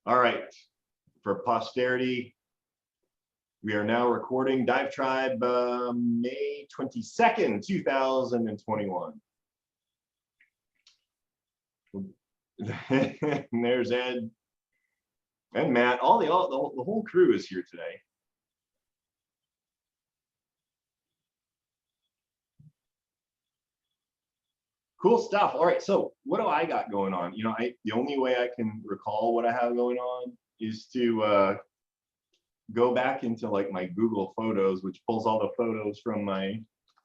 All right, for posterity, we are now recording DiveTribe May 22nd, 2021. And there's Ed and Matt. The whole crew is here today. Cool stuff. All right, so what do I got going on? You know, the only way I can recall what I have going on is to go back into like my Google Photos, which pulls all the photos from my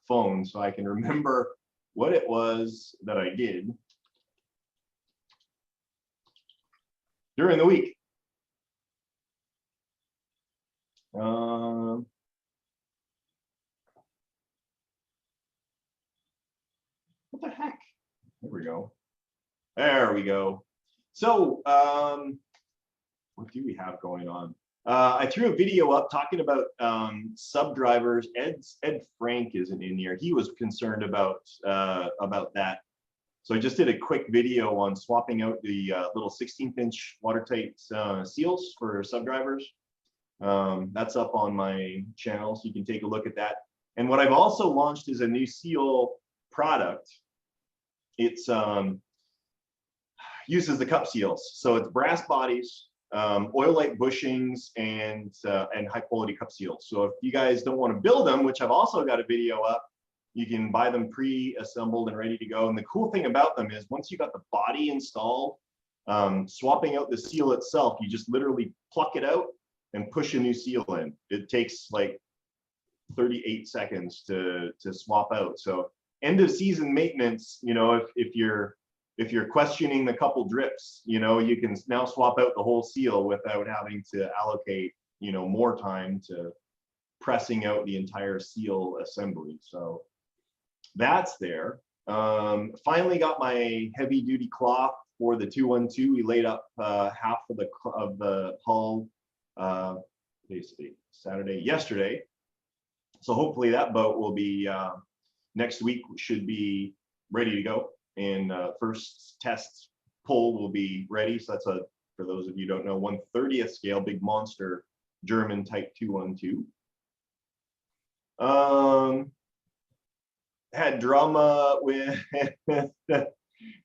phone, so I can remember what it was that I did during the week. What the heck? There we go. There we go. So, what do we have going on? I threw a video up talking about sub drivers. Ed Frank isn't in here. He was concerned about that. So I just did a quick video on swapping out the little 16-inch watertight seals for sub drivers. That's up on my channel, so you can take a look at that. And what I've also launched is a new seal product. It's uses the cup seals, so it's brass bodies, oil-light bushings, and high-quality cup seals. So if you guys don't want to build them, which I've also got a video up, you can buy them pre-assembled and ready to go. And the cool thing about them is once you got the body installed, swapping out the seal itself, you just literally pluck it out and push a new seal in. It takes like 38 seconds to swap out. So end of season maintenance, you know, if you're questioning the couple drips, you know, you can now swap out the whole seal without having to allocate, you know, more time to pressing out the entire seal assembly. So that's there. Finally got my heavy duty cloth for the 212. We laid up half of the hull basically yesterday. So hopefully that boat will be next week, should be ready to go. And first test pull will be ready. So that's for those of you who don't know, 1/30th scale, big monster German type 212. Had drama with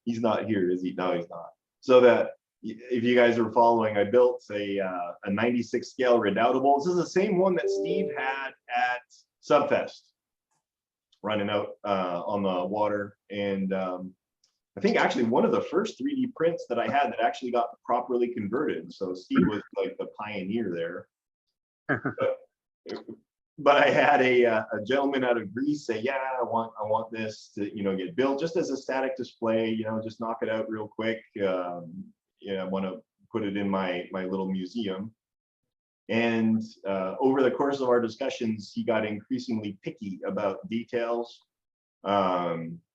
he's not here, is he? No, he's not. So that if you guys are following, I built a 96 scale redoubtable. This is the same one that Steve had at Subfest, running out on the water. And I think actually one of the first 3D prints that I had that actually got properly converted. So Steve was like the pioneer there. But I had a gentleman out of Greece say, yeah, I want this to, you know, get built just as a static display, you know, just knock it out real quick. I want to put it in my little museum. And over the course of our discussions, he got increasingly picky about details.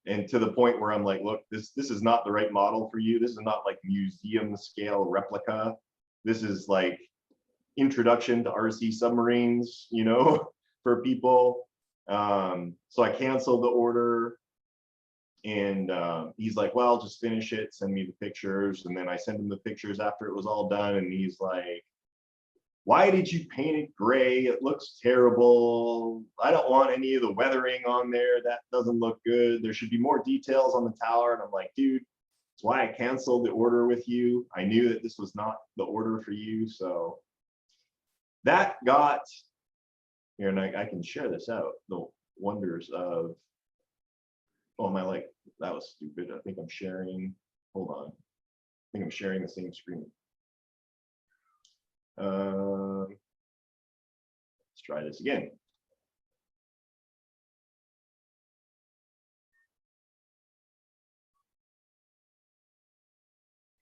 And to the point where I'm like, look, this is not the right model for you. This is not like museum scale replica. This is like introduction to RC submarines, you know, for people. So I canceled the order, and he's like, well, just finish it, send me the pictures. And then I sent him the pictures after it was all done, and he's like, why did you paint it gray? It looks terrible. I don't want any of the weathering on there. That doesn't look good. There should be more details on the tower. And I'm like, dude, that's why I canceled the order with you. I knew that this was not the order for you. So that got here, and I can share this out, the wonders of, oh, am I like, that was stupid. I think I'm sharing, hold on. I think I'm sharing the same screen. Let's try this again.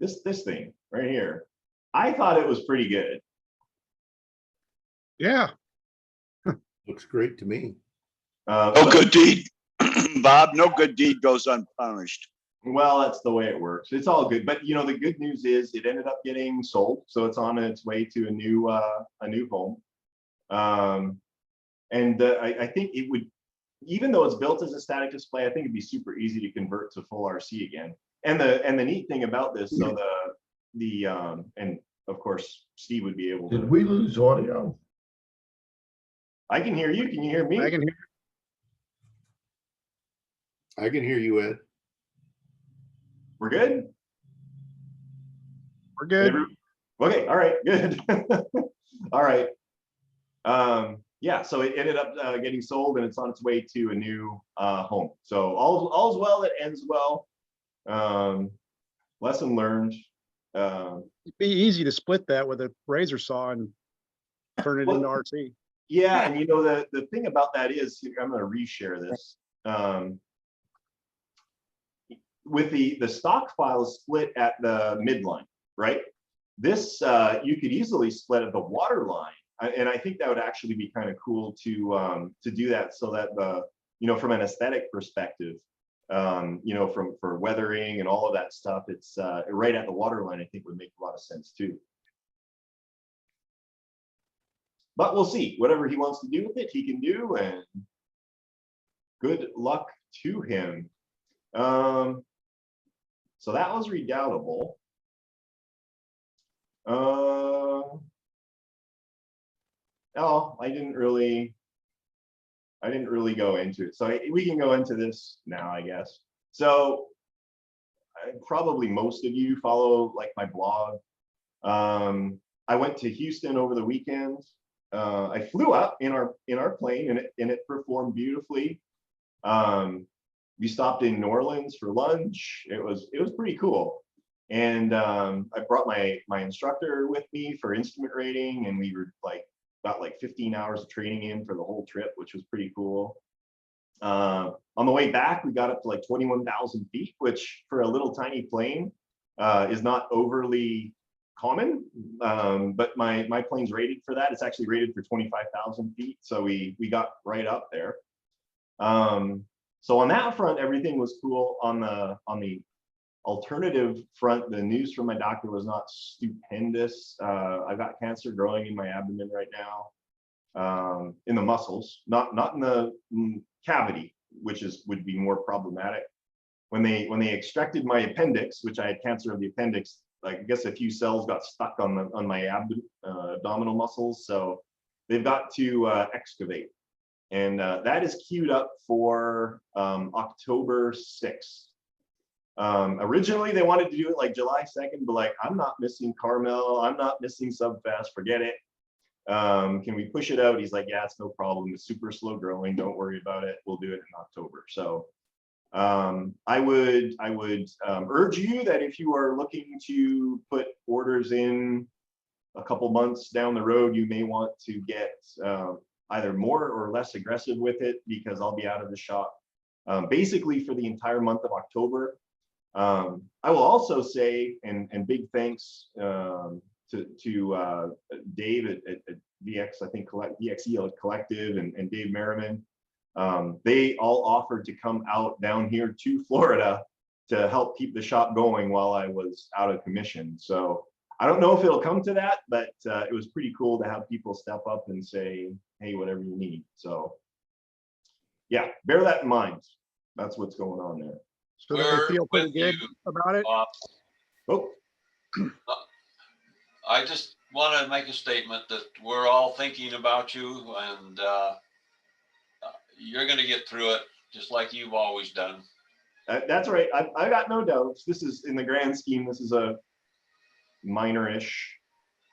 This thing right here, I thought it was pretty good. Yeah. Looks great to me. No good deed, Bob, no good deed goes unpunished. Well, that's the way it works. It's all good. But you know, the good news is it ended up getting sold, so it's on its way to a new home. I think it would, even though it's built as a static display, I think it'd be super easy to convert to full RC again. And the neat thing about this, so and of course, Steve would be able Did to. we lose audio? I can hear you. Can you hear me? I can hear. I can hear you, Ed. We're good? We're good. Okay, all right, good. All right. Yeah, so it ended up getting sold and it's on its way to a new home. So all's well that ends well. Lesson learned. It'd be easy to split that with a razor saw and turn it into RC. Yeah, and you know, the thing about that is, I'm gonna reshare this. With the stock files split at the midline, right? This, you could easily split at the water line. And I think that would actually be kind of cool to do that, so that you know, from an aesthetic perspective, you know, for weathering and all of that stuff, it's right at the water line. I think would make a lot of sense too. But we'll see. Whatever he wants to do with it, he can do, and good luck to him. So that was redoubtable. Oh, I didn't really go into it. So we can go into this now, I guess. So probably most of you follow like my blog. I went to Houston over the weekend. I flew up in our plane and it performed beautifully. We stopped in New Orleans for lunch. It was pretty cool. And I brought my instructor with me for instrument rating, and we were like got like 15 hours of training in for the whole trip, which was pretty cool. On the way back, we got up to like 21,000 feet, which for a little tiny plane is not overly common. But my plane's rated for that. It's actually rated for 25,000 feet. So we got right up there. So on that front, everything was cool. On the alternative front, the news from my doctor was not stupendous. I've got cancer growing in my abdomen right now, in the muscles, not in the cavity, which would be more problematic. When they extracted my appendix, which I had cancer of the appendix, I guess a few cells got stuck on my abdominal muscles, so they've got to excavate. And that is queued up for October 6th. Originally, they wanted to do it like July 2nd, but like, I'm not missing Carmel. I'm not missing Subfest. Forget it. Can we push it out? He's like, yeah, it's no problem. It's super slow growing. Don't worry about it. We'll do it in October. So I would urge you that if you are looking to put orders in a couple months down the road, you may want to get either more or less aggressive with it, because I'll be out of the shop basically for the entire month of October. I will also say, and big thanks to Dave at VX, I think VXE Collective, and Dave Merriman. They all offered to come out down here to Florida to help keep the shop going while I was out of commission. So I don't know if it'll come to that, but it was pretty cool to have people step up and say, hey, whatever you need. So yeah, bear that in mind. That's what's going on there. So they feel pretty good about it. Oh, I just want to make a statement that we're all thinking about you, and you're going to get through it just like you've always done. that's right. I got no doubts. This is, in the grand scheme, this is a minor-ish,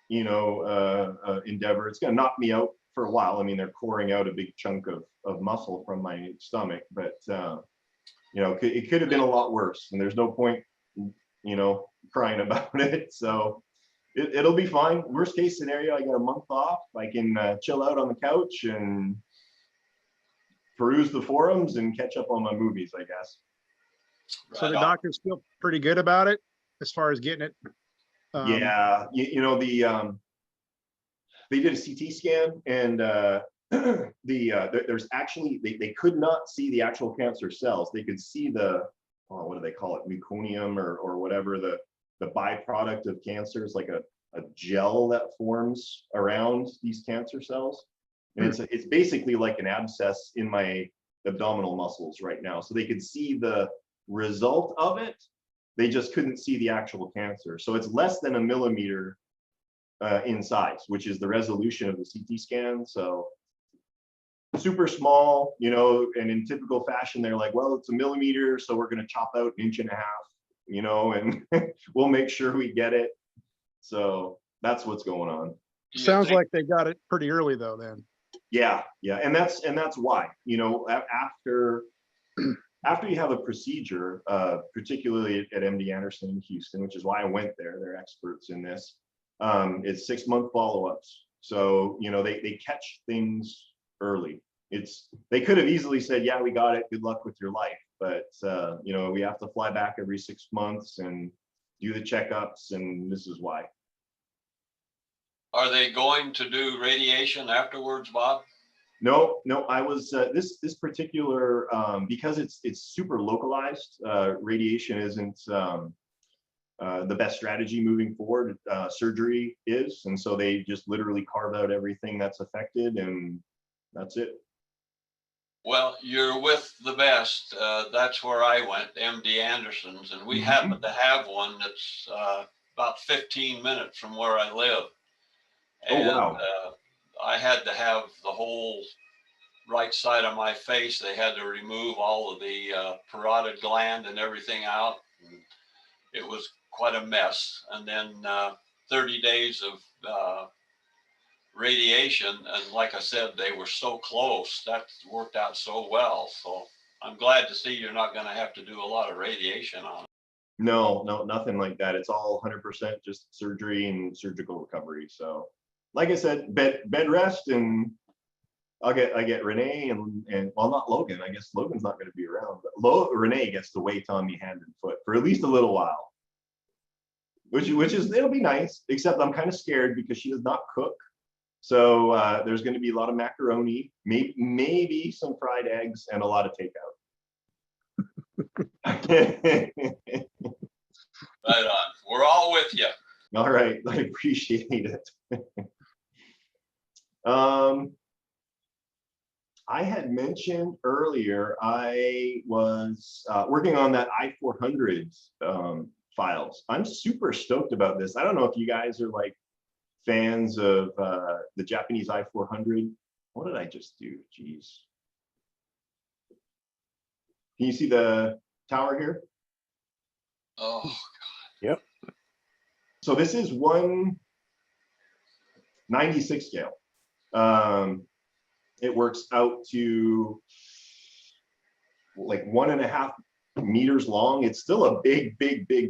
you know, endeavor. It's going to knock me out for a while. I mean, they're coring out a big chunk of muscle from my stomach, but you know, it could have been a lot worse, and there's no point, you know, crying about it. So it'll be fine. Worst case scenario, I get a month off. I can chill out on the couch and peruse the forums and catch up on my movies, I guess. So the doctors feel pretty good about it as far as getting it. Yeah, you know, they did a CT scan, and there's actually, they could not see the actual cancer cells. They could see the, what do they call it, meconium or whatever, the byproduct of cancer is like a gel that forms around these cancer cells. And it's basically like an abscess in my abdominal muscles right now. So they could see the result of it. They just couldn't see the actual cancer. So it's less than a millimeter in size, which is the resolution of the CT scan. So super small, you know, and in typical fashion, they're like, well, it's a millimeter, so we're going to chop out 1.5 inches, you know, and we'll make sure we get it. So that's what's going on. Do you Sounds think- like they got it pretty early though, then. Yeah, and that's why, you know, after you have a procedure, particularly at MD Anderson in Houston, which is why I went there, they're experts in this. It's 6-month follow-ups. So, you know, they catch things early. They could have easily said, yeah, we got it, good luck with your life. But, you know, we have to fly back every 6 months and do the checkups, and this is why. Are they going to do radiation afterwards, Bob? No, I was this particular because it's super localized. Radiation isn't the best strategy moving forward. Surgery is, and so they just literally carve out everything that's affected, and that's it. Well, you're with the best. That's where I went, MD Anderson's, and we happen to have one that's about 15 minutes from where I live. And Oh, wow. I had to have the whole right side of my face. They had to remove all of the parotid gland and everything out. And it was quite a mess. And then 30 days of radiation. And like I said, they were so close. That worked out so well. So I'm glad to see you're not going to have to do a lot of radiation on it. No, nothing like that. It's all 100% just surgery and surgical recovery. So, like I said, bed rest, and I get Renee and well, not Logan. I guess Logan's not going to be around, but Renee gets to wait on me hand and foot for at least a little while, which is, it'll be nice. Except I'm kind of scared because she does not cook. So there's going to be a lot of macaroni, maybe some fried eggs, and a lot of takeout. Right on. We're all with you. All right, I appreciate it. I had mentioned earlier I was working on that I-400 files. I'm super stoked about this. I don't know if you guys are like fans of the Japanese I-400. What did I just do? Jeez. Can you see the tower here? Oh, Yep. So this is 1/96 scale. It works out to like 1.5 meters long. It's still a big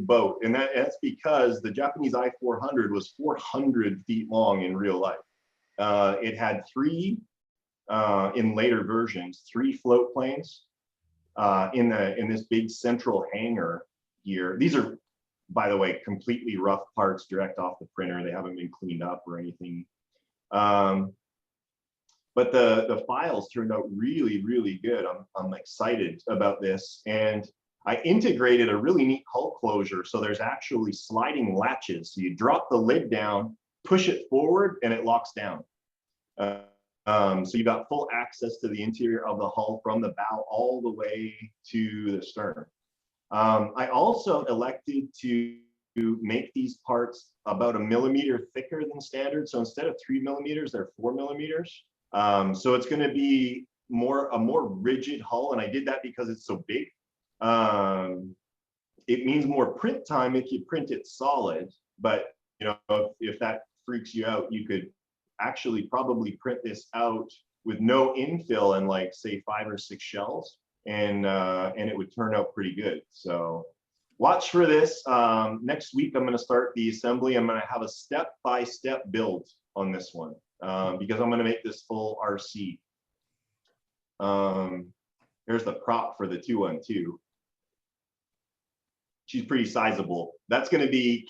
boat, and that's because the Japanese I-400 was 400 feet long in real life. It had 3 in later versions, 3 float planes in this big central hangar here. These are, by the way, completely rough parts direct off the printer. They haven't been cleaned up or anything. But the files turned out really good. I'm excited about this. And I integrated a really neat hull closure. So there's actually sliding latches. So you drop the lid down, push it forward, and it locks down. So you got full access to the interior of the hull from the bow all the way to the stern. I also elected to make these parts about 1 millimeter thicker than standard. So instead of 3 millimeters, they're 4 millimeters. So it's going to be a more rigid hull, and I did that because it's so big. It means more print time if you print it solid, but you know, if that freaks you out, you could actually probably print this out with no infill and like say 5 or 6 shells, and it would turn out pretty good. So watch for this. Next week I'm going to start the assembly. I'm going to have a step-by-step build on this one. Because I'm going to make this full RC. Here's the prop for the 212. She's pretty sizable. That's going to be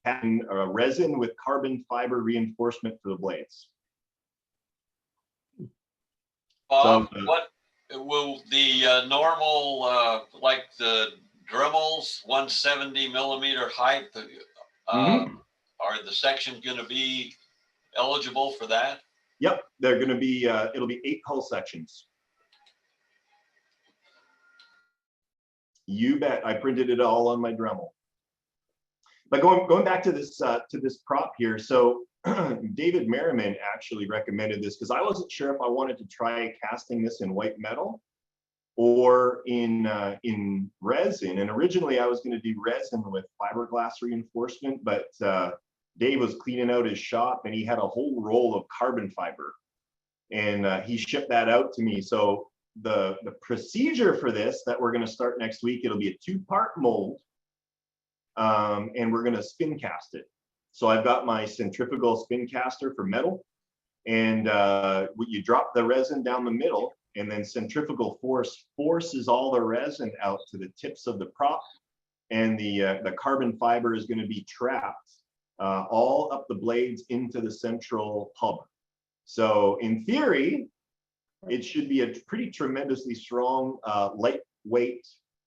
resin with carbon fiber reinforcement for the blades. Bob, what will the normal, like the Dremels, 170 millimeter height, are the sections going to be eligible for that? Yep, they're going to be, it'll be 8 hull sections. You bet. I printed it all on my Dremel. But going back to this prop here, so David Merriman actually recommended this because I wasn't sure if I wanted to try casting this in white metal or in resin. And originally I was going to do resin with fiberglass reinforcement, but Dave was cleaning out his shop and he had a whole roll of carbon fiber, and he shipped that out to me. So the procedure for this that we're going to start next week, it'll be a 2-part mold, and we're going to spin cast it. So I've got my centrifugal spin caster for metal, and you drop the resin down the middle, and then centrifugal force forces all the resin out to the tips of the prop, and the carbon fiber is going to be trapped all up the blades into the central hub. So in theory, it should be a pretty tremendously strong, lightweight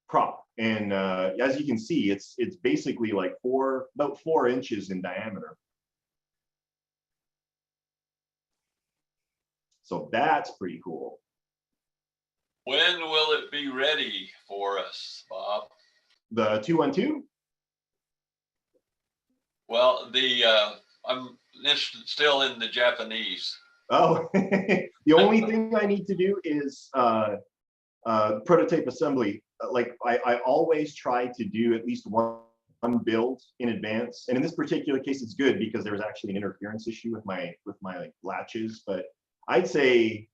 prop. And as you can see, it's basically like about 4 inches in diameter. So that's pretty cool. When will it be ready for us, Bob? The 212? Well, I'm still in the Japanese. Oh, the only thing I need to do is prototype assembly. Like I always try to do at least one build in advance. And in this particular case, it's good because there was actually an interference issue with my like, latches. But I'd say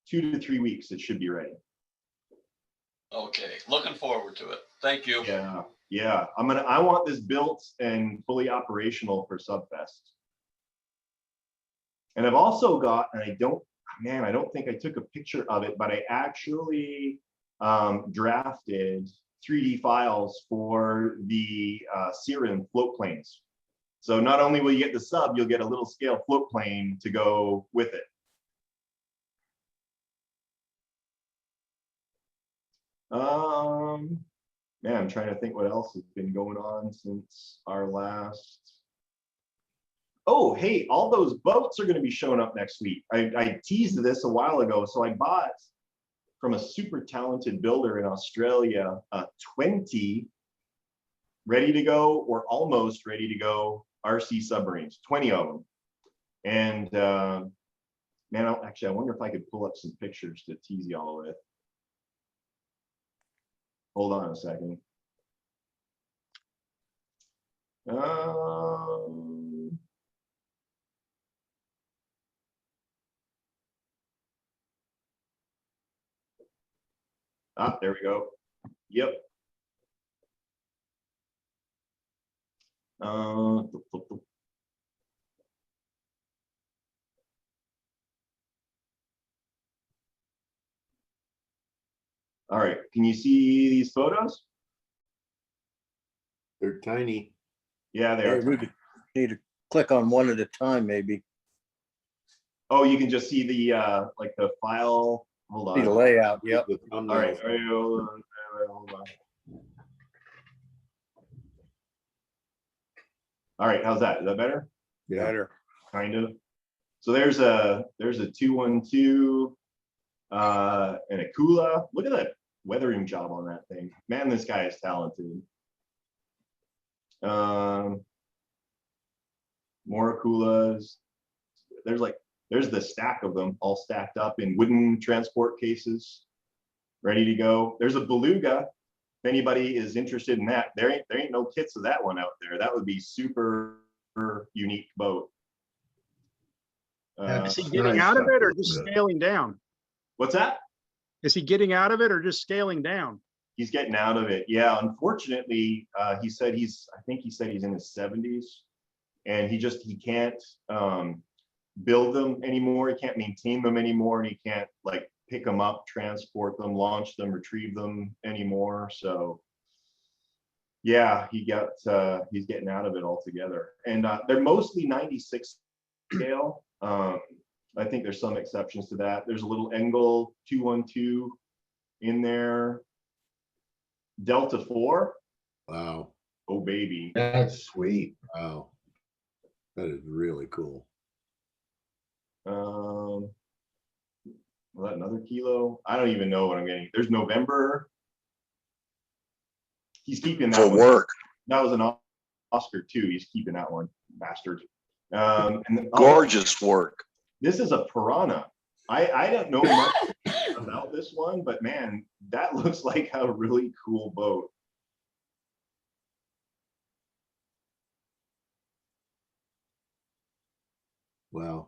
2 to 3 weeks, it should be ready. Okay, looking forward to it. Thank you. Yeah. I want this built and fully operational for Subfest. And I've also got, and I don't think I took a picture of it, but I actually drafted 3D files for the Siren float planes. So not only will you get the sub, you'll get a little scale float plane to go with it. Man, I'm trying to think what else has been going on since our last. Oh, hey, all those boats are going to be showing up next week. I teased this a while ago. So I bought from a super talented builder in Australia 20 ready to go or almost ready to go RC submarines, 20 of them. And man, I wonder if I could pull up some pictures to tease y'all with. Hold on a second. There we go. Yep. All right, can you see these photos? They're tiny. Yeah, they Hey, are. need to click on one at a time, maybe. Oh, you can just see the like the file. Hold See the on. layout. Yep. The All right, thumbnails. hold on. All right, how's that? Is that better? Yeah. Better. Kind of. So there's a 212 and a Kula. Look at that weathering job on that thing. Man, this guy is talented. More Kulas. There's the stack of them all stacked up in wooden transport cases, ready to go. There's a Beluga. If anybody is interested in that, there ain't no kits of that one out there. That would be super unique boat. Is he getting out of it or just scaling down? What's that? Is he getting out of it or just scaling down? He's getting out of it. Yeah, unfortunately, he said I think he said he's in his 70s, and he can't build them anymore. He can't maintain them anymore, and he can't like pick them up, transport them, launch them, retrieve them anymore. So yeah, he's getting out of it altogether. And they're mostly 96 scale. I think there's some exceptions to that. There's a little Engel 212 in there. Delta 4. Wow. Oh baby. That's sweet. Wow. That is really cool. Was that another kilo? I don't even know what I'm getting. There's November. He's keeping that For one. work. That was an Oscar too. He's keeping that one, bastard. And Gorgeous work. this is a piranha. I don't know much about this one, but man, that looks like a really cool boat. Wow.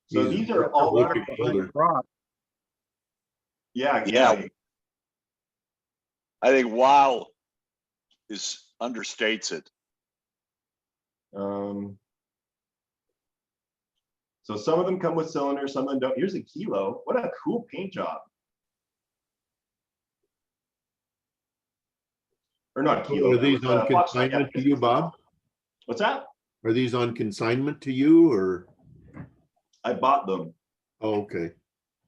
So He's these are a all wicked Like builder. prop. yeah. Yeah. I think wow understates it. So some of them come with cylinders, some of them don't. Here's a kilo. What a cool paint job. Or not kilo. Are that these was, on Fox Run, yeah, consignment to you, Bob? What's that? Are these on consignment to you or? I bought them. Oh, okay.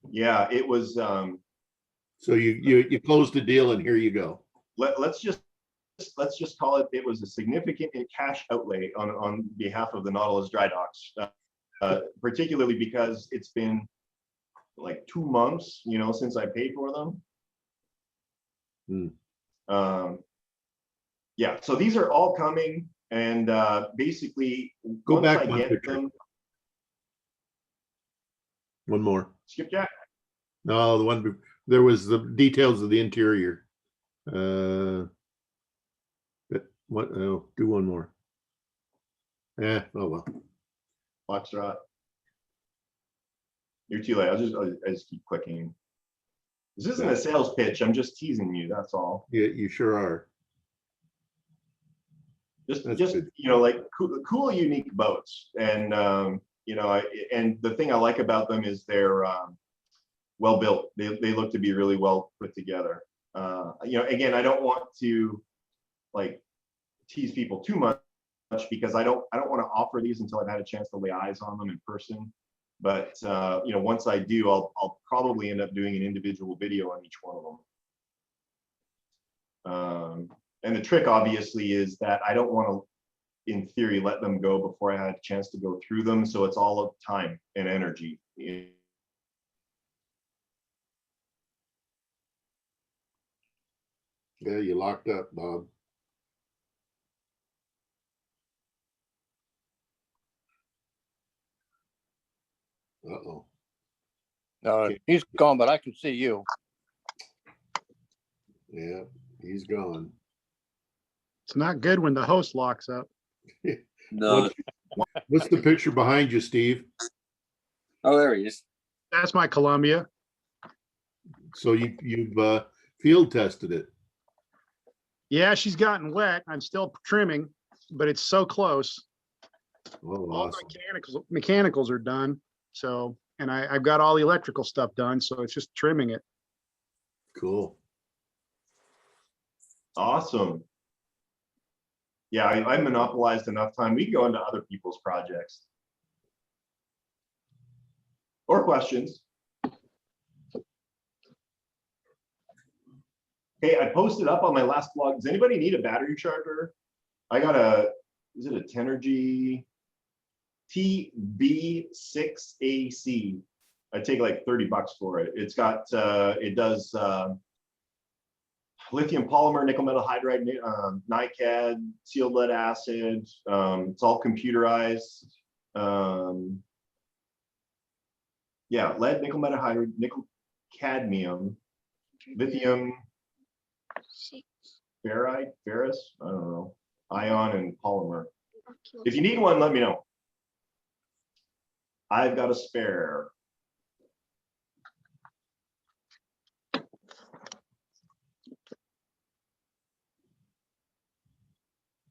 Yeah, it was. So you closed the deal and here you go. Let's just call it. It was a significant cash outlay on behalf of the Nautilus Drydocks, particularly because it's been like 2 months, since I paid for them. Yeah, so these are all coming, and basically Go once back I one get picture. them, One more. skip Jack. No, the one, there was the details of the interior. But what, oh, do one more. Yeah, oh well. Foxtrot. You're too late. I just keep clicking. This isn't a sales pitch. I'm just teasing you. That's all. Yeah, you sure are. Just That's good. like cool, unique boats, and and the thing I like about them is they're well built. They look to be really well put together. Again, I don't want to like tease people too much because I don't want to offer these until I've had a chance to lay eyes on them in person. But once I do, I'll probably end up doing an individual video on each one of them. And the trick obviously is that I don't want to, in theory, let them go before I had a chance to go through them. So it's all of time and energy. Yeah, you locked up, Bob. Uh-oh. No, he's gone, but I can see you. Yeah, he's gone. It's not good when the host locks up. No. What's the picture behind you, Steve? Oh, there he is. That's my Columbia. So you've field tested it. Yeah, she's gotten wet. I'm still trimming, but it's so close. Oh, All awesome. mechanicals are done. So, and I've got all the electrical stuff done. So it's just trimming it. Cool. Awesome. Yeah, I monopolized enough time. We can go into other people's projects or questions. Hey, I posted up on my last blog. Does anybody need a battery charger? I got is it a Tenergy TB6AC? I take like $30 for it. It's got, it does lithium polymer, nickel metal hydride, NiCad, sealed lead acid. It's all computerized. Yeah, lead, nickel metal hydride, nickel cadmium, lithium ferrite, ferrous, I don't know, ion and polymer. If you need one, let me know. I've got a spare.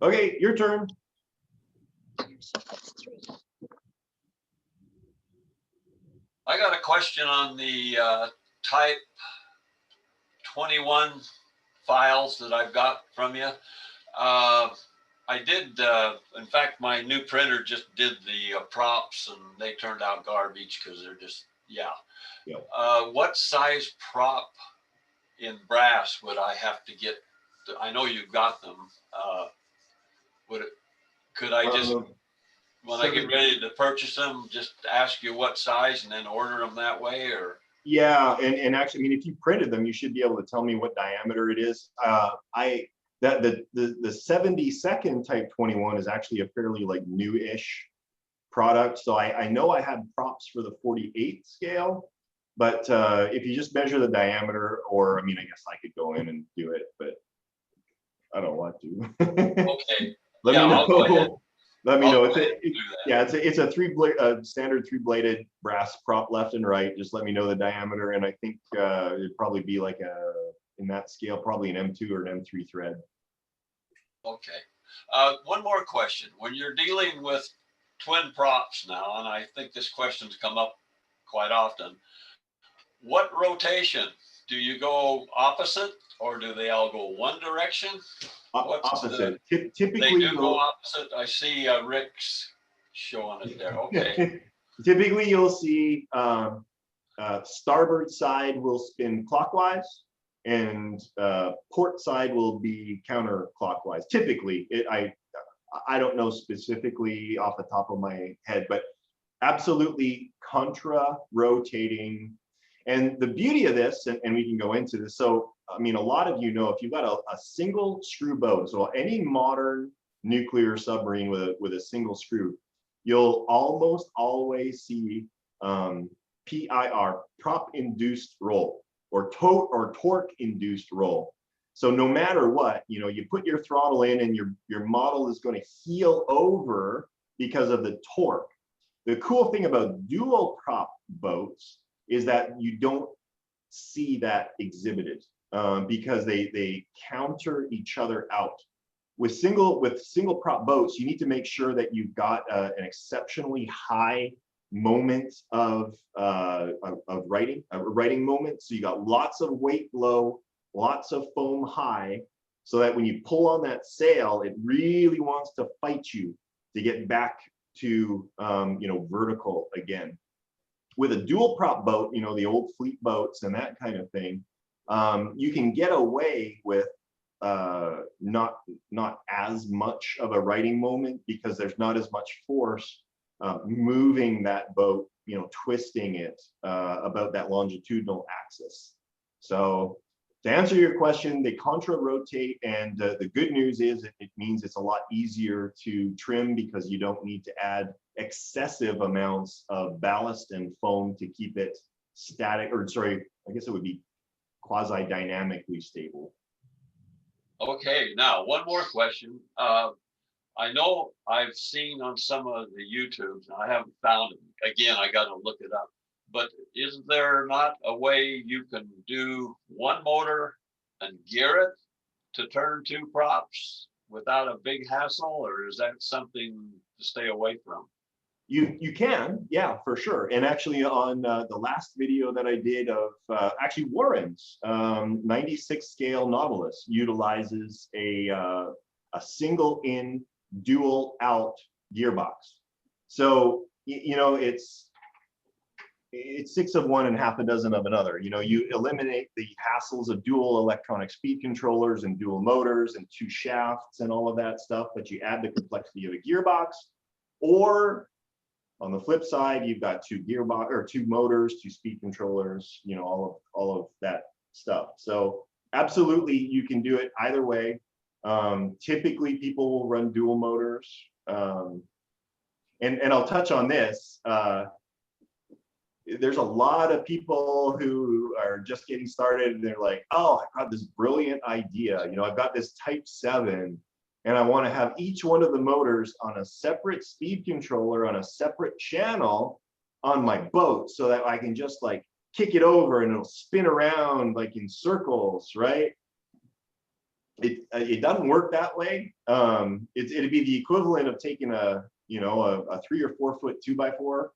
Okay, your turn. I got a question on the type 21 files that I've got from you. I did, in fact, my new printer just did the props and they turned out garbage because they're just, yeah. What size prop in brass would I have to get? I know you've got them. Could I just, when I get ready to purchase them, just ask you what size and then order them that way, or? Yeah, and actually, I mean, if you printed them, you should be able to tell me what diameter it is. that the 72nd Type 21 is actually a fairly like new-ish product. So I know I had props for the 48 scale, but if you just measure the diameter, or I mean, I guess I could go in and do it, but I don't want to. Okay. Let Yeah, me I'll go ahead. know. Let me I'll know. go ahead and do that. Yeah, it's a standard 3-bladed brass prop left and right. Just let me know the diameter, and I think it'd probably be like in that scale, probably an M2 or an M3 thread. Okay. One more question. When you're dealing with twin props now, and I think this question's come up quite often, what rotation? Do you go opposite, or do they all go one direction? What's Opposite. They Typically, do go opposite. I see Rick's showing it there. Okay. typically you'll see starboard side will spin clockwise, and port side will be counterclockwise. Typically, I don't know specifically off the top of my head, but absolutely contra rotating. And the beauty of this, and we can go into this. So, I mean, a lot of you know, if you've got a single screw boat, so any modern nuclear submarine with a single screw, you'll almost always see PIR, prop induced roll, or torque induced roll. So no matter what, you know, you put your throttle in and your model is going to heel over because of the torque. The cool thing about dual prop boats is that you don't see that exhibited because they counter each other out. With single prop boats, you need to make sure that you've got an exceptionally high moment of righting moment. So you got lots of weight low, lots of foam high, so that when you pull on that sail, it really wants to fight you to get back to vertical again. With a dual prop boat, you know, the old fleet boats and that kind of thing, you can get away with not as much of a righting moment because there's not as much force moving that boat, you know, twisting it about that longitudinal axis. So to answer your question, they contra rotate, and the good news is it means it's a lot easier to trim because you don't need to add excessive amounts of ballast and foam to keep it static, or sorry, I guess it would be quasi-dynamically stable. Okay, now one more question. I know I've seen on some of the YouTubes, and I haven't found it. Again, I got to look it up. But is there not a way you can do one motor and gear it to turn two props without a big hassle, or is that something to stay away from? You can, yeah, for sure. And actually on the last video that I did of actually Warren's 96 scale Nautilus utilizes a single in dual out gearbox. So, you know, it's 6 of one and half a dozen of another. You know, you eliminate the hassles of dual electronic speed controllers and dual motors and 2 shafts and all of that stuff, but you add the complexity of a gearbox. Or on the flip side, you've got 2 gearbox or 2 motors, 2 speed controllers, you know, all of that stuff. So absolutely, you can do it either way. Typically, people will run dual motors, and I'll touch on this. There's a lot of people who are just getting started, and they're like, "Oh, I've got this brilliant idea. You know, I've got this Type 7." And I want to have each one of the motors on a separate speed controller on a separate channel on my boat so that I can just like kick it over and it'll spin around like in circles, right? It doesn't work that way. It'd be the equivalent of taking a 3 or 4 foot 2x4,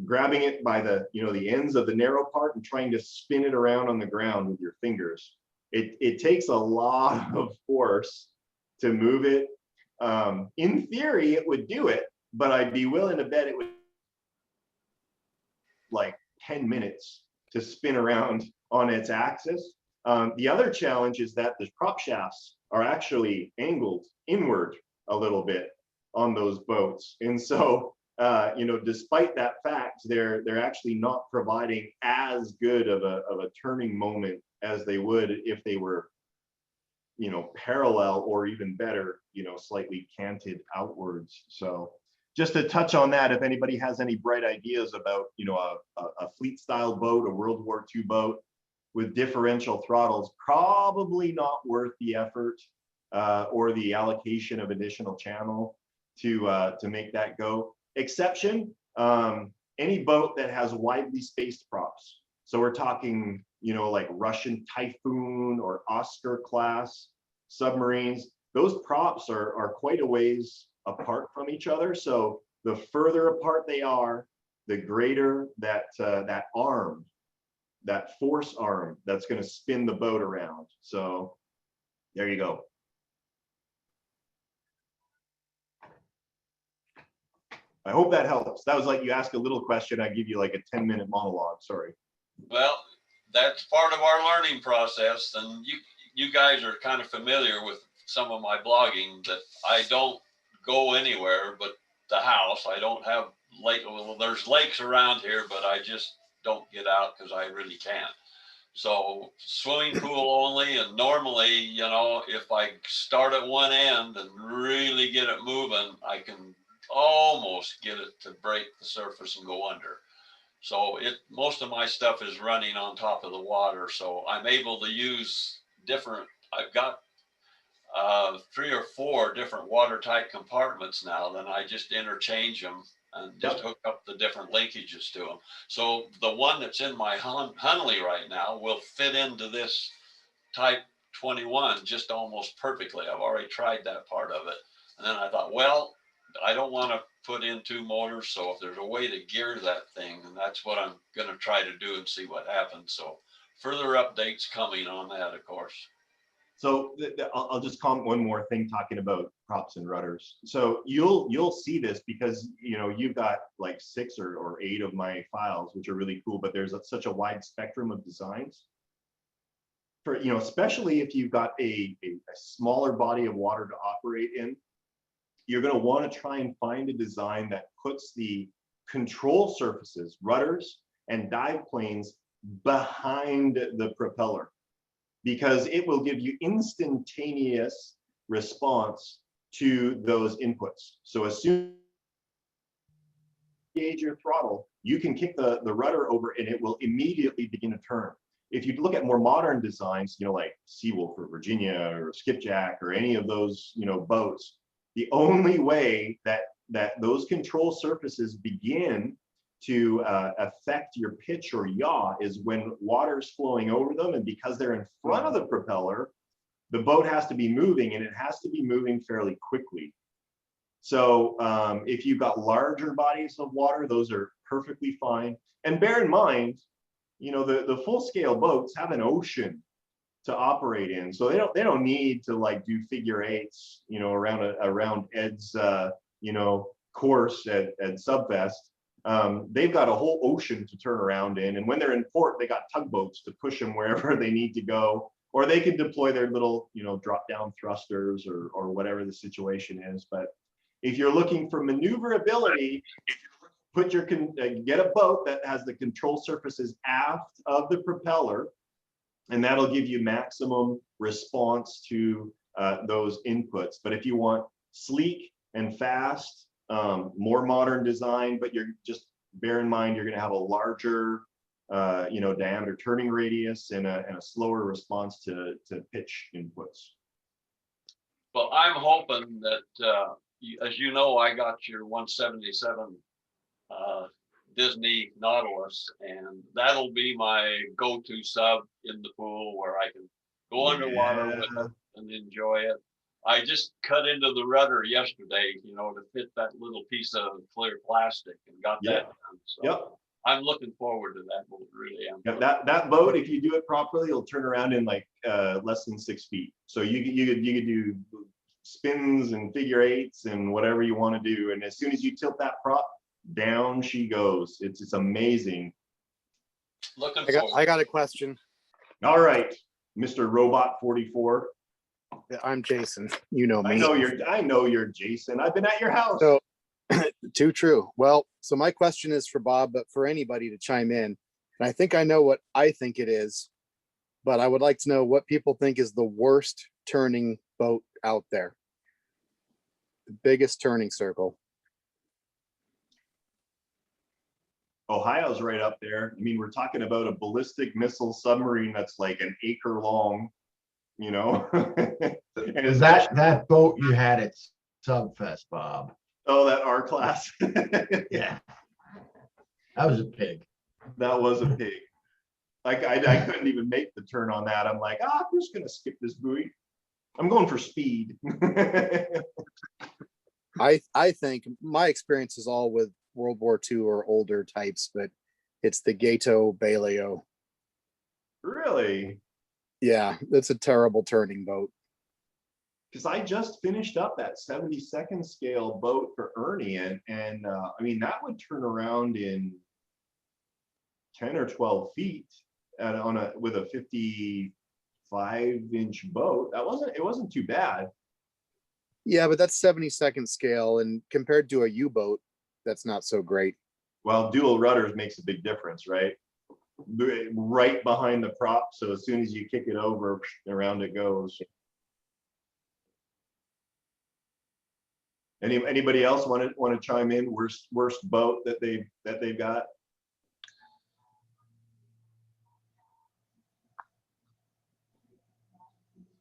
grabbing it by the ends of the narrow part and trying to spin it around on the ground with your fingers. It takes a lot of force to move it. In theory, it would do it, but I'd be willing to bet it would like 10 minutes to spin around on its axis. The other challenge is that the prop shafts are actually angled inward a little bit on those boats. And so, despite that fact, they're actually not providing as good of a turning moment as they would if they were you know, parallel or even better, you know, slightly canted outwards. So just to touch on that, if anybody has any bright ideas about, you know, a fleet style boat, a World War II boat with differential throttles, probably not worth the effort or the allocation of additional channel to make that go. Exception, any boat that has widely spaced props. So we're talking, you know, like Russian Typhoon or Oscar class submarines. Those props are quite a ways apart from each other. So the further apart they are, the greater that that arm, that force arm that's going to spin the boat around. So there you go. I hope that helps. That was like you ask a little question, I give you like a 10-minute monologue. Sorry. Well, that's part of our learning process, and you guys are kind of familiar with some of my blogging, that I don't go anywhere but the house. I don't have lake. Well, there's lakes around here, but I just don't get out because I really can't. So swimming pool only, and normally, you know, if I start at one end and really get it moving, I can almost get it to break the surface and go under. So most of my stuff is running on top of the water, so I'm able to use different. I've got 3 or 4 different watertight compartments now. Then I just interchange them and just hook up the different linkages to them. So the one that's in my Hunley right now will fit into this Type 21 just almost perfectly. I've already tried that part of it, and then I thought, well, I don't want to put in 2 motors, so if there's a way to gear that thing, and that's what I'm going to try to do and see what happens. So further updates coming on that, of course. So I'll just comment one more thing talking about props and rudders. So you'll see this because, you know, you've got like 6 or 8 of my files, which are really cool, but there's such a wide spectrum of designs. For, you know, especially if you've got a smaller body of water to operate in, you're going to want to try and find a design that puts the control surfaces, rudders and dive planes behind the propeller, because it will give you instantaneous response to those inputs. So as soon as you engage your throttle, you can kick the rudder over and it will immediately begin to turn. If you look at more modern designs, you know, like Seawolf or Virginia or Skipjack or any of those, you know, boats, the only way that those control surfaces begin to affect your pitch or yaw is when water's flowing over them, and because they're in front of the propeller, the boat has to be moving, and it has to be moving fairly quickly. So if you've got larger bodies of water, those are perfectly fine. And bear in mind, you know, the full-scale boats have an ocean to operate in, so they don't need to like do figure eights, you know, around Ed's you know, course at Subfest. They've got a whole ocean to turn around in, and when they're in port, they got tugboats to push them wherever they need to go, or they can deploy their little, you know, drop down thrusters or whatever the situation is. But if you're looking for maneuverability, get a boat that has the control surfaces aft of the propeller, and that'll give you maximum response to those inputs. But if you want sleek and fast, more modern design, but you're just bear in mind you're going to have a larger, you know, diameter turning radius and a slower response to pitch inputs. Well, I'm hoping that, as you know, I got your 177 Disney Nautilus, and that'll be my go-to sub in the pool where I can go underwater with it and enjoy it. I just cut into the rudder yesterday, you know, to fit that little piece of clear plastic, and got that done. So I'm looking forward to that boat, really am. Yeah, that boat, if you do it properly, it'll turn around in like less than 6 feet. So you could do spins and figure eights and whatever you want to do, and as soon as you tilt that prop, down she goes. It's amazing. Looking forward. I got a question. All right, Mr. Robot 44. I'm Jason. You know me. I know you're Jason. I've been at your house. So, too true. Well, so my question is for Bob, but for anybody to chime in. And I think I know what I think it is, but I would like to know what people think is the worst turning boat out there? The biggest turning circle. Ohio's right up there. I mean, we're talking about a ballistic missile submarine that's like an acre long, you know? And Is that boat you had at Subfest, Bob? Oh, that R class. Yeah. That was a pig. That was a pig. Like I couldn't even make the turn on that. I'm like, I'm just gonna skip this buoy. I'm going for speed. I think my experience is all with World War II or older types, but it's the Gato Baleo. Really? Yeah, it's a terrible turning boat. Because I just finished up that 72nd scale boat for Ernie, and I mean that would turn around in 10 or 12 feet with a 55-inch boat. It wasn't too bad. Yeah, but that's 72nd scale, and compared to a U-boat, that's not so great. Well, dual rudders makes a big difference, right? Right behind the prop, so as soon as you kick it over, around it goes. Anybody else want to chime in? Worst boat that they've got?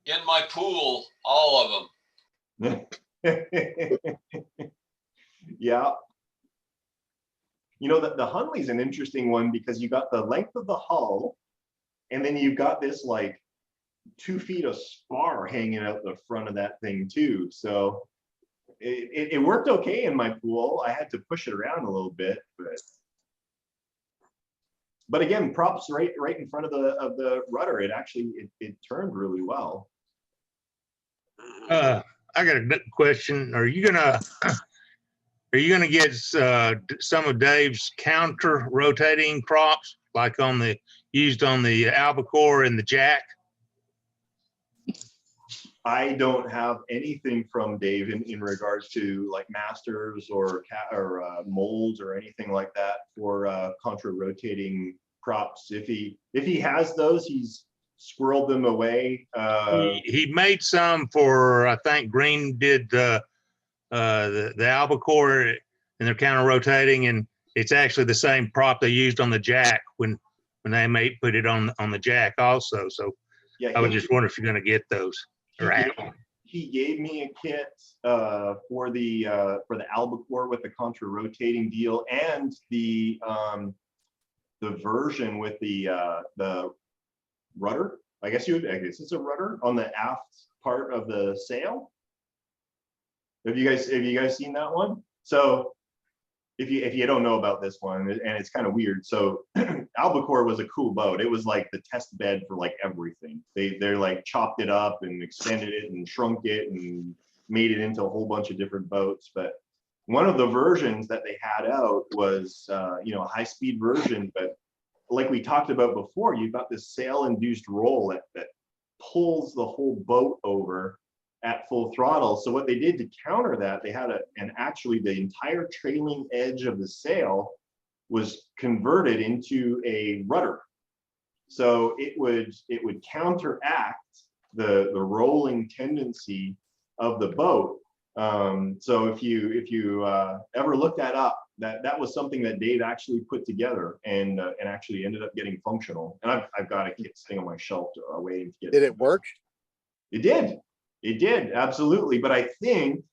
In my pool, all of them. Yeah. You know, the Hunley's an interesting one because you got the length of the hull, and then you've got this like 2 feet of spar hanging out the front of that thing too. So it worked okay in my pool. I had to push it around a little bit, but again, props right in front of the rudder. It actually it turned really well. I got a good question. Are you gonna get some of Dave's counter rotating props like used on the albacore and the jack? I don't have anything from Dave in regards to like masters or molds or anything like that for contra rotating props. If he has those, he's squirreled them away. He made some for, I think Green did the albacore, and they're counter rotating, and it's actually the same prop they used on the jack when they put it on the jack also. So yeah, I was just wondering if you're going to get those. He gave me a kit for the albacore with the contra rotating deal, and the version with the rudder. I guess it's a rudder on the aft part of the sail. Have you guys seen that one? So if you don't know about this one, and it's kind of weird. So albacore was a cool boat. It was like the test bed for like everything. They're like chopped it up and extended it and shrunk it and made it into a whole bunch of different boats. But one of the versions that they had out was a high-speed version, but like we talked about before, you've got this sail-induced roll that pulls the whole boat over at full throttle. So what they did to counter that, they had actually the entire trailing edge of the sail was converted into a rudder. So it would counteract the rolling tendency of the boat. So if you ever look that up, that was something that Dave actually put together and actually ended up getting functional. And I've got a kit sitting on my shelf waiting to get. Did it work? It did. It did, absolutely. But I think,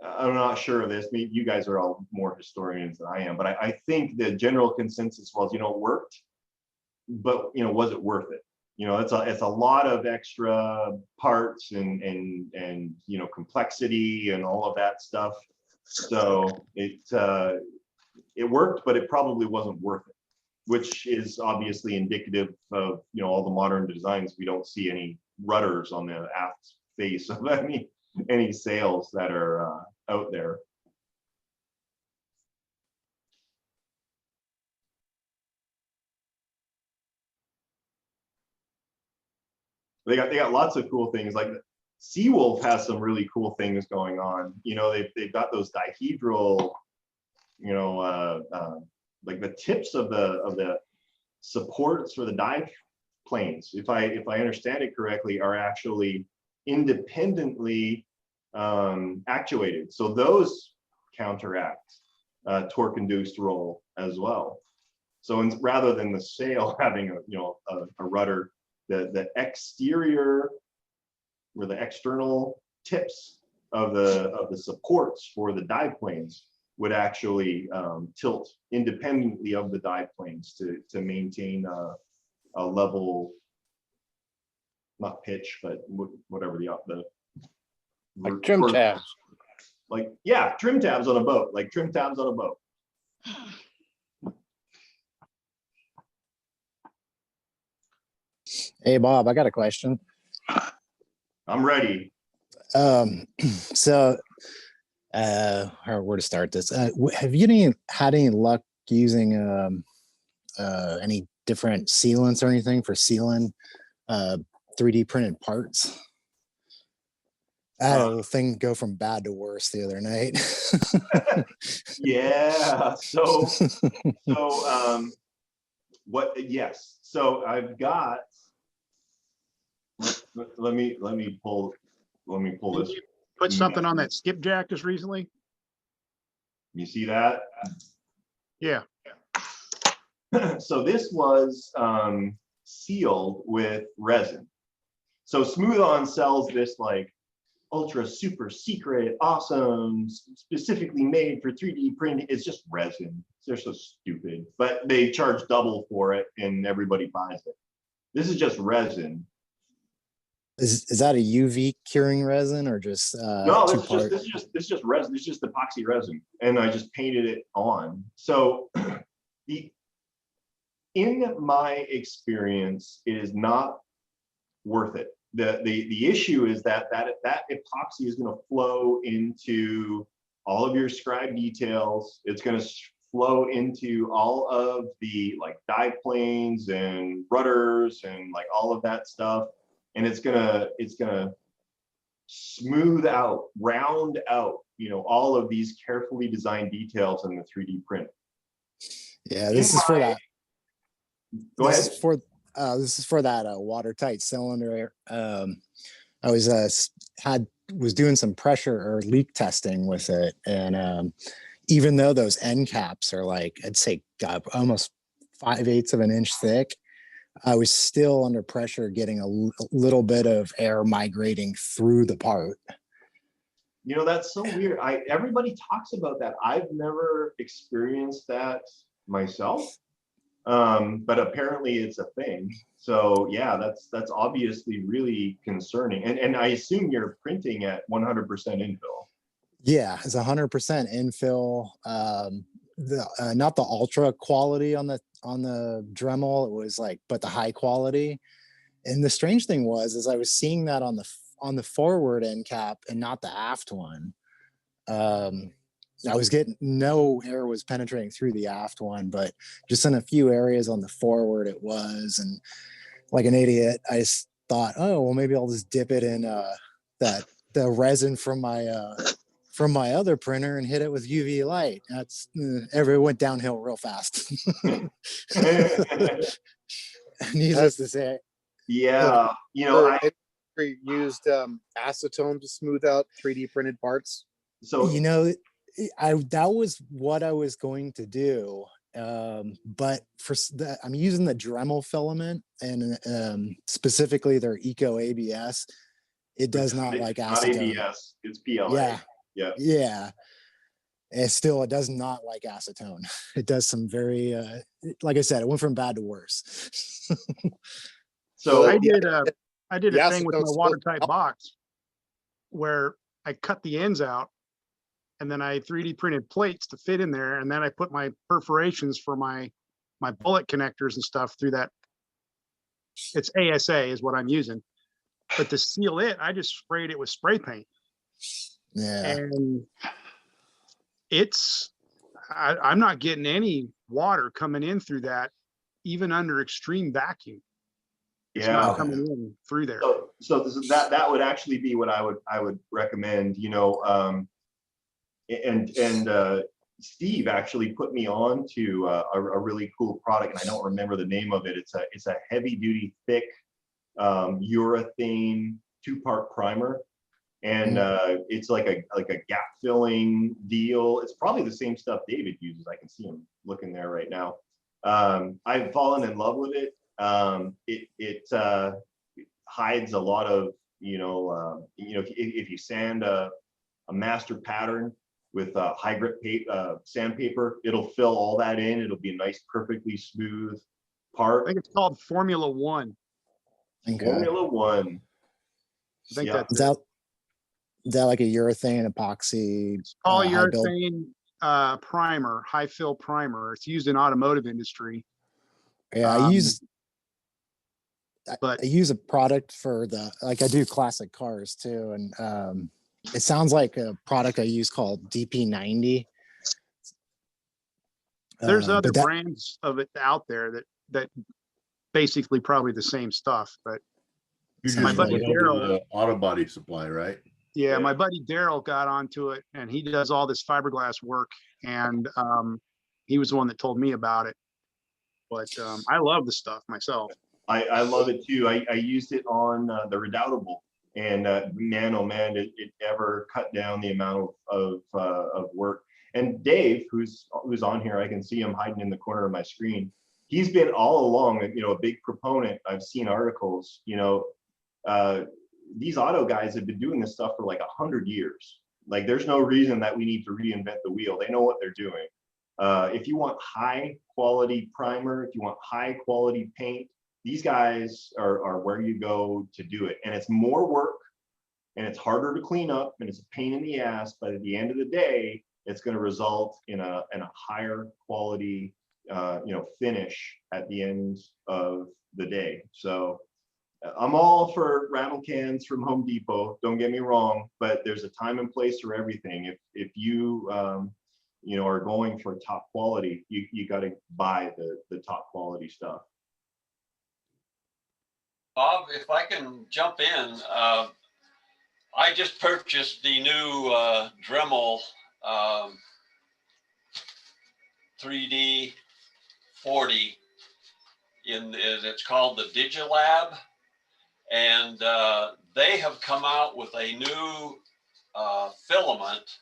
I'm not sure of this, maybe you guys are all more historians than I am, but I think the general consensus was, it worked, but was it worth it? It's a lot of extra parts and complexity and all of that stuff. So it worked, but it probably wasn't worth it, which is obviously indicative of all the modern designs. We don't see any rudders on the aft face of any sails that are out there. They got lots of cool things. Like Seawolf has some really cool things going on. They've got those dihedral, like the tips of the supports for the dive planes, if I understand it correctly, are actually independently actuated. So those counteract torque induced roll as well. So rather than the sail having a rudder, the exterior or the external tips of the supports for the dive planes would actually tilt independently of the dive planes to maintain a level, not pitch, but whatever the Like trim tabs. like, yeah, trim tabs on a boat, like trim tabs on a boat. Hey, Bob, I got a question. I'm ready. So, where to start this? Have you had any luck using any different sealants or anything for sealing 3D printed parts? I had a thing go from bad to worse the other night. Yeah. So yes. So I've got. Let me pull this. Put something on that skipjack just recently? You see that? Yeah. So this was sealed with resin. So Smooth On sells this like ultra super secret, awesome, specifically made for 3D printing. It's just resin. They're so stupid, but they charge double for it and everybody buys it. This is just resin. Is that a UV curing resin or just no, this is just resin. This is just epoxy resin, and I just painted it on. So in my experience, it is not worth it. The issue is that epoxy is going to flow into all of your scribe details. It's going to flow into all of the like dive planes and rudders and like all of that stuff. And it's gonna smooth out, round out, all of these carefully designed details in the 3D print. Yeah, this is for that. Go ahead. This is for that watertight cylinder. I was doing some pressure or leak testing with it, and even though those end caps are like, I'd say almost 5/8 of an inch thick, I was still under pressure getting a little bit of air migrating through the part. That's so weird. Everybody talks about that. I've never experienced that myself, but apparently it's a thing. So yeah, that's obviously really concerning. And I assume you're printing at 100% infill. Yeah, it's 100% infill. Not the ultra quality on the Dremel, it was like, but the high quality. And the strange thing was I was seeing that on the forward end cap and not the aft one. I was getting no air was penetrating through the aft one, but just in a few areas on the forward it was. And like an idiot, I just thought, oh well, maybe I'll just dip it in the resin from my other printer and hit it with UV light. It went downhill real fast. Needless to say. Yeah, I used acetone to smooth out 3D printed parts. So that was what I was going to do, but I'm using the Dremel filament and specifically their Eco ABS. It does not like acetone. Not ABS, it's PLA. Yeah. And still, it does not like acetone. It does some very, like I said, it went from bad to worse. So I did a thing with my watertight box where I cut the ends out and then I 3D printed plates to fit in there. And then I put my perforations for my bullet connectors and stuff through that. It's ASA is what I'm using. But to seal it, I just sprayed it with spray paint. Yeah. And I'm not getting any water coming in through that, even under extreme vacuum. It's not coming in through there. So that would actually be what I would recommend, and Steve actually put me on to a really cool product, and I don't remember the name of it. It's a heavy duty thick urethane 2-part primer, and it's like a gap filling deal. It's probably the same stuff David uses. I can see him looking there right now. I've fallen in love with it. It hides a lot of, if you sand a master pattern with high grit sandpaper, it'll fill all that in. It'll be a nice, perfectly smooth part. I think it's called Formula One. Okay. Formula One. I think Yeah. that's Is that like a urethane epoxy? high build? Polyurethane primer, high fill primer. It's used in automotive industry. Yeah, I but use a product for I do classic cars too, and it sounds like a product I use called DP90. There's other brands of it out there that basically probably the same stuff, but You my just buddy went over Daryl, the auto body supply, right? yeah, my buddy Daryl got onto it, and he does all this fiberglass work, and he was the one that told me about it. But I love the stuff myself. I love it too. I used it on the Redoubtable, and man, oh man, it ever cut down the amount of work. And Dave, who's on here, I can see him hiding in the corner of my screen. He's been all along, a big proponent. I've seen articles. These auto guys have been doing this stuff for like 100 years. Like, there's no reason that we need to reinvent the wheel. They know what they're doing. If you want high quality primer, if you want high quality paint, these guys are where you go to do it. And it's more work, and it's harder to clean up, and it's a pain in the ass. But at the end of the day, it's going to result in a higher quality, finish at the end of the day. So I'm all for rattle cans from Home Depot. Don't get me wrong, but there's a time and place for everything. If you are going for top quality, you got to buy the top quality stuff. Bob, if I can jump in, I just purchased the new Dremel 3D 40. It's called the Digilab, and they have come out with a new filament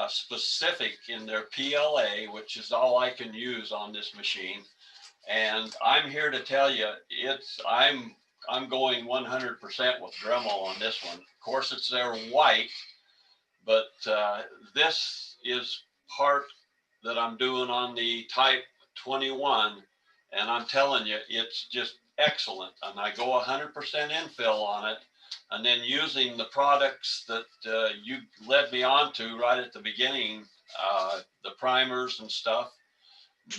specific in their PLA, which is all I can use on this machine. And I'm here to tell you, I'm going 100% with Dremel on this one. Of course, it's their white, but this is part that I'm doing on the Type 21, and I'm telling you, it's just excellent. And I go 100% infill on it, and then using the products that you led me on to right at the beginning, the primers and stuff.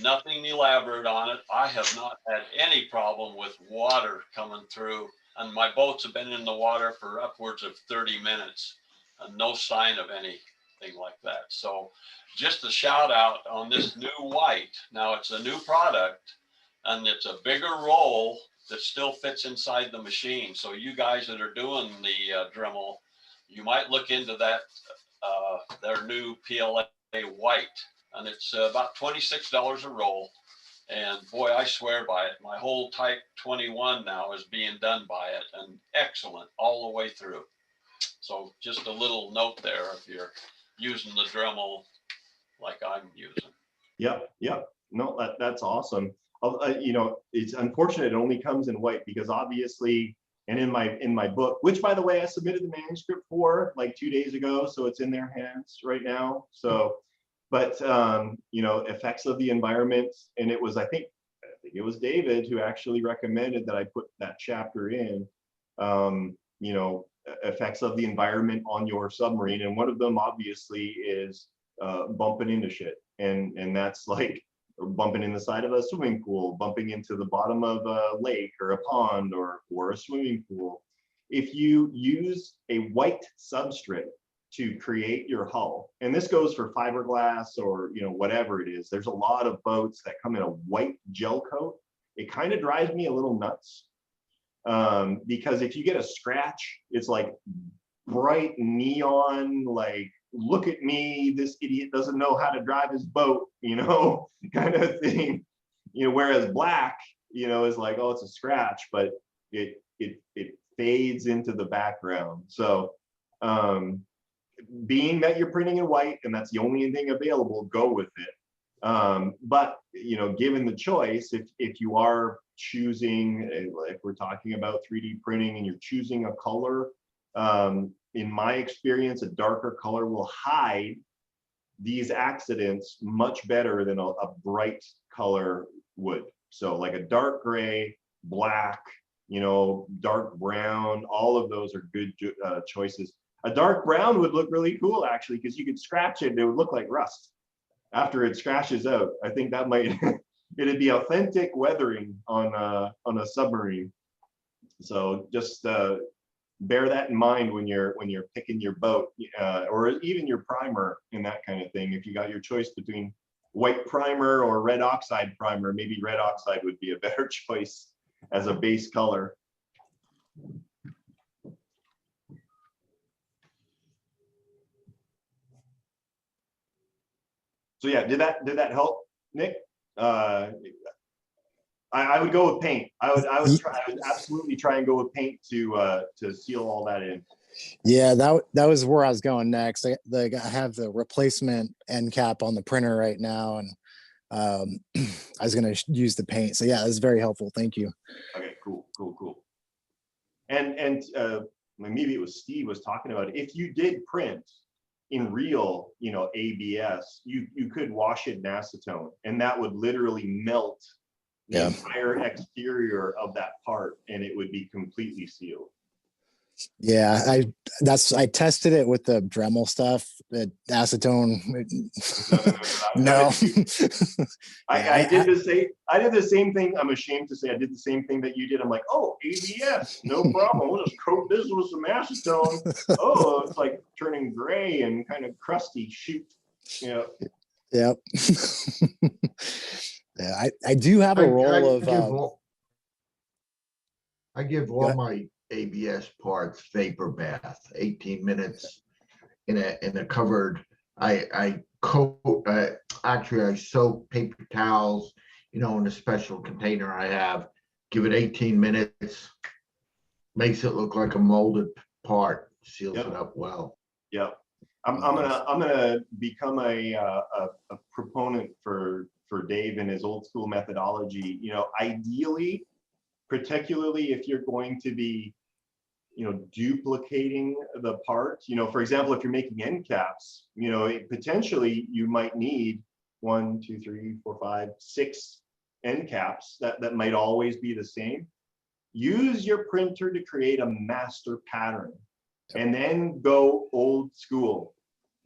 Nothing elaborate on it. I have not had any problem with water coming through, and my boats have been in the water for upwards of 30 minutes and no sign of anything like that. So just a shout out on this new white. Now, it's a new product, and it's a bigger roll that still fits inside the machine. So you guys that are doing the Dremel, you might look into that, their new PLA white. And it's about $26 a roll. And boy, I swear by it. My whole Type 21 now is being done by it, and excellent all the way through. So just a little note there if you're using the Dremel like I'm using. Yep. No, that's awesome. It's unfortunate it only comes in white, because obviously, and in my book, which by the way, I submitted the manuscript for like 2 days ago, so it's in their hands right now. So. But effects of the environment, and I think it was David who actually recommended that I put that chapter in, effects of the environment on your submarine, and one of them obviously is bumping into shit, and that's like bumping in the side of a swimming pool, bumping into the bottom of a lake or a pond or a swimming pool. If you use a white substrate to create your hull, and this goes for fiberglass or whatever it is, there's a lot of boats that come in a white gel coat. It kind of drives me a little nuts, because if you get a scratch, it's like bright neon, like, look at me, this idiot doesn't know how to drive his boat, kind of thing. Whereas black, is like, oh, it's a scratch, but it fades into the background. So being that you're printing in white and that's the only thing available, go with it. But you know, given the choice, if you are choosing, if we're talking about 3D printing and you're choosing a color, in my experience, a darker color will hide these accidents much better than a bright color would. So like a dark gray, black, you know, dark brown, all of those are good choices. A dark brown would look really cool actually, because you could scratch it and it would look like rust after it scratches out. I think that might it'd be authentic weathering on a submarine. So just bear that in mind when you're picking your boat, or even your primer and that kind of thing. If you got your choice between white primer or red oxide primer, maybe red oxide would be a better choice as a base color. So yeah, did that help, Nick? I would go with paint. I would absolutely try and go with paint to seal all that in. Yeah, that was where I was going next. I have the replacement end cap on the printer right now, and I was going to use the paint. So yeah, that's very helpful. Thank you. Okay, cool. And maybe it was Steve was talking about it. If you did print in real, you know, ABS, you could wash it in acetone, and that would literally melt the entire exterior of that part, and it would be completely sealed. Yeah, I tested it with the Dremel stuff. The acetone, no. I did the same thing. I'm ashamed to say I did the same thing that you did. I'm like, oh, ABS, no problem. We'll just coat this with some acetone. Oh, it's like turning gray and kind of crusty. Shoot, you know. Yep. Yeah, I do have a roll of. I give all my ABS parts vapor bath, 18 minutes in a covered. I coat. Actually, I soak paper towels, you know, in a special container I have. Give it 18 minutes. Makes it look like a molded part. Seals it up well. Yep. I'm gonna become a proponent for Dave and his old school methodology. You know, ideally, particularly if you're going to be, you know, duplicating the part, you know, for example, if you're making end caps, you know, potentially you might need 1, 2, 3, 4, 5, 6 end caps that might always be the same. Use your printer to create a master pattern and then go old school.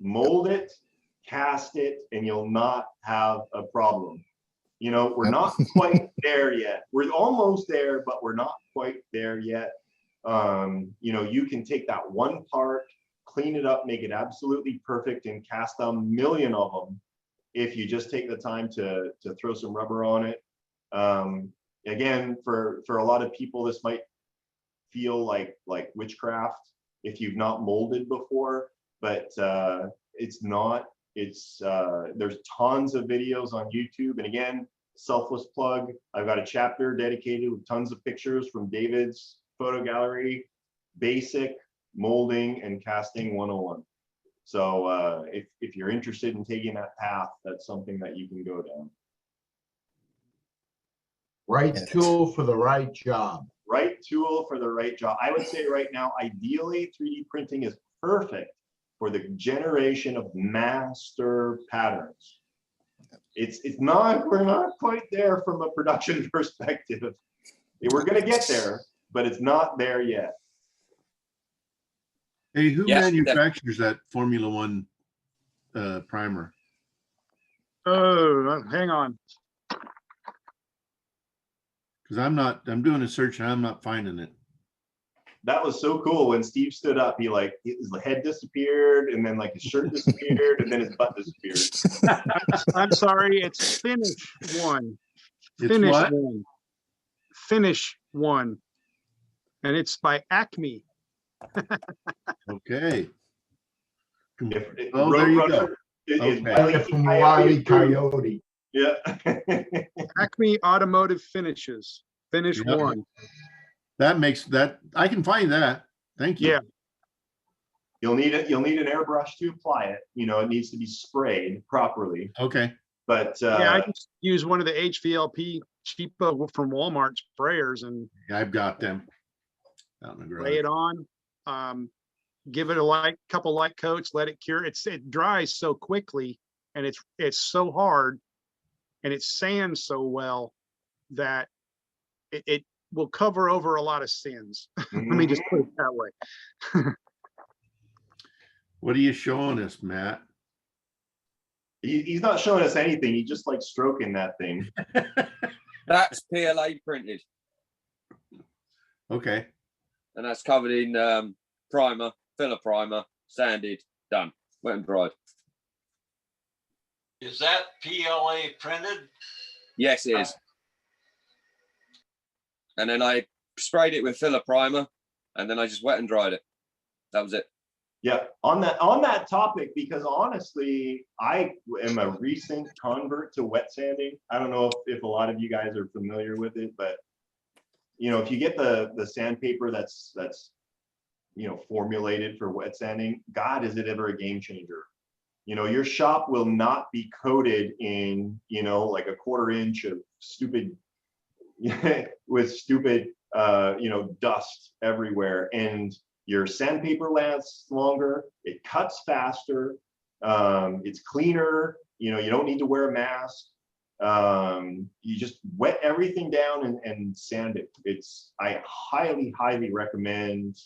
Mold it, cast it, and you'll not have a problem. You know, we're not quite there yet. We're almost there, but we're not quite there yet. You know, you can take that one part, clean it up, make it absolutely perfect, and cast a million of them if you just take the time to throw some rubber on it. Again, for a lot of people, this might feel like witchcraft if you've not molded before, but it's not. It's there's tons of videos on YouTube, and again, selfless plug, I've got a chapter dedicated with tons of pictures from David's photo gallery, basic molding and casting 101. So if you're interested in taking that path, that's something that you can go down. Right tool for the right job. Right tool for the right job. I would say right now, ideally, 3D printing is perfect for the generation of master patterns. It's not, we're not quite there from a production perspective. We're gonna get there, but it's not there yet. Hey, who manufactures that Formula One primer? Oh, hang on. Because I'm doing a search and I'm not finding it. That was so cool when Steve stood up. He like his head disappeared, and then like his shirt disappeared, and then his butt disappeared. I'm sorry, it's Finish One. It's Finish what? One. Finish One, and it's by Acme. Okay. Oh, there you go. Okay. From Wiley Coyote. Yeah. Acme Automotive Finishes. Finish One. That makes that, I can find that. Thank you. Yeah. You'll need it. You'll need an airbrush to apply it. You know, it needs to be sprayed properly. Okay. But Yeah, I just use one of the HVLP cheapo from Walmart sprayers and I've got them out in the lay garage. it on. Give it a couple light coats, let it cure. It dries so quickly, and it's so hard, and it sands so well that it will cover over a lot of sins. Let me just put it that way. What are you showing us, Matt? He's not showing us anything. He just like stroking that thing. That's PLA printed, Okay. and that's covered in primer, filler primer, sanded, done, wet and dried. Is that PLA printed? Yes, it is. And then I sprayed it with filler primer, and then I just wet and dried it. That was it. Yeah, on that topic, because honestly, I am a recent convert to wet sanding. I don't know if a lot of you guys are familiar with it, but you know, if you get the sandpaper that's you know, formulated for wet sanding, God, is it ever a game changer? You know, your shop will not be coated in, you know, like a 1/4 inch of stupid with stupid you know, dust everywhere, and your sandpaper lasts longer, it cuts faster, it's cleaner, you know, you don't need to wear a mask. You just wet everything down and sand it. I highly recommend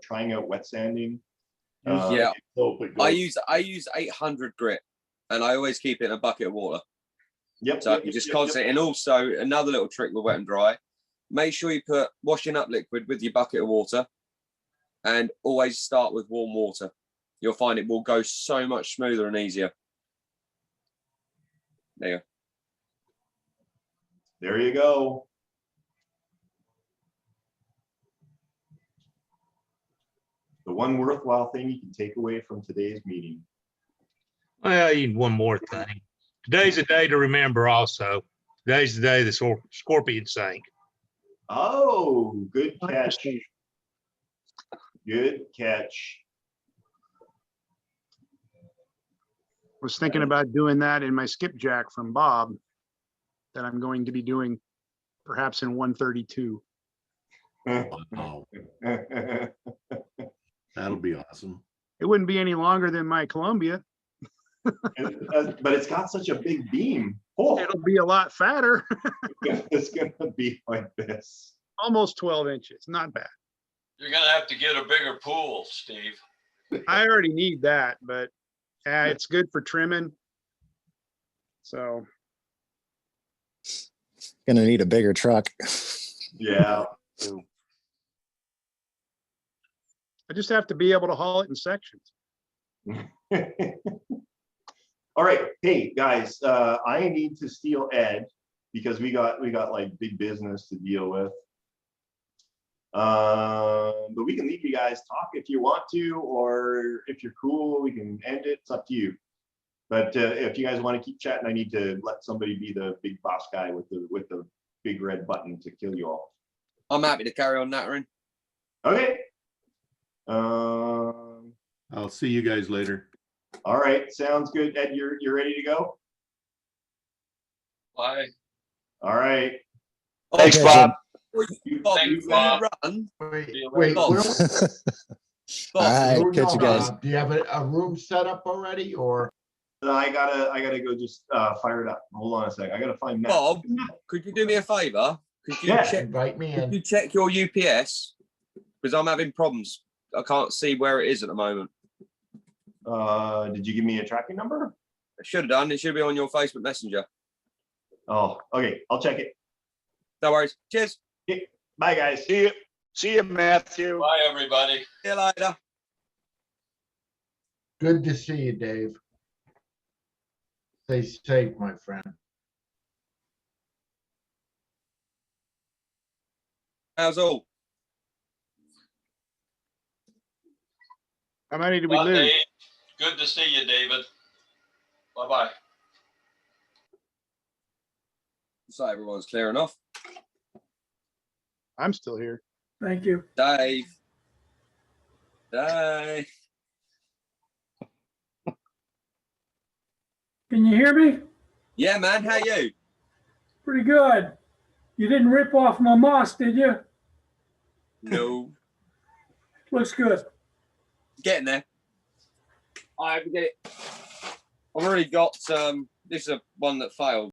trying out wet sanding. Yeah, I use 800 grit, and I always keep it in a bucket of water. Yep. So you just constantly, and also another little trick with wet and dry, make sure you put washing up liquid with your bucket of water, and always start with warm water. You'll find it will go so much smoother and easier. There you go. There you go. The one worthwhile thing you can take away from today's meeting. Well, one more thing. Today's a day to remember also. Today's the day the scorpion sank. Oh, good catch. Good catch. Was thinking about doing that in my skipjack from Bob that I'm going to be doing perhaps in 132. Wow. That'll be awesome. It wouldn't be any longer than my Columbia. But it's got such a big beam. Oh, It'll be a lot fatter. it's gonna be like this. Almost 12 inches, not bad. You're gonna have to get a bigger pool, Steve. I already need that, but it's good for trimming. So. Gonna need a bigger truck. Yeah. I just have to be able to haul it in sections. All right, hey guys, I need to steal Ed because we got like big business to deal with. But we can leave you guys talk if you want to, or if you're cool, we can end it. It's up to you. But if you guys want to keep chatting, I need to let somebody be the big boss guy with the big red button to kill you all. I'm happy to carry on nattering. Okay. I'll see you guys later. All right, sounds good. Ed, you're ready to go? Bye. All right. Thanks, Bob. Thanks, Bob. Wait, Bob. where- All right, no, catch you guys. do you have a room set up already, or? I gotta go just fire it up. Hold on a sec. I gotta find Matt. Bob, could you do me a favor? Could you Yeah. check? Invite me Could in. you check your UPS? Because I'm having problems. I can't see where it is at the moment. Did you give me a tracking number? I should have done. It should be on your Facebook Messenger. Oh, okay. I'll check it. No worries. Cheers. Okay. Bye, guys. See you, Matthew. Bye, everybody. See you later. Good to see you, Dave. Stay safe, my friend. How's all? How many did we Bye, lose? Dave. Good to see you, David. Bye-bye. So everyone's clear enough. I'm still here. Thank you. Dave. Dave. Can you hear me? Yeah, man. How you? Pretty good. You didn't rip off my moss, did you? No. Looks good. Getting there. I have to get it. I've already got this is one that failed.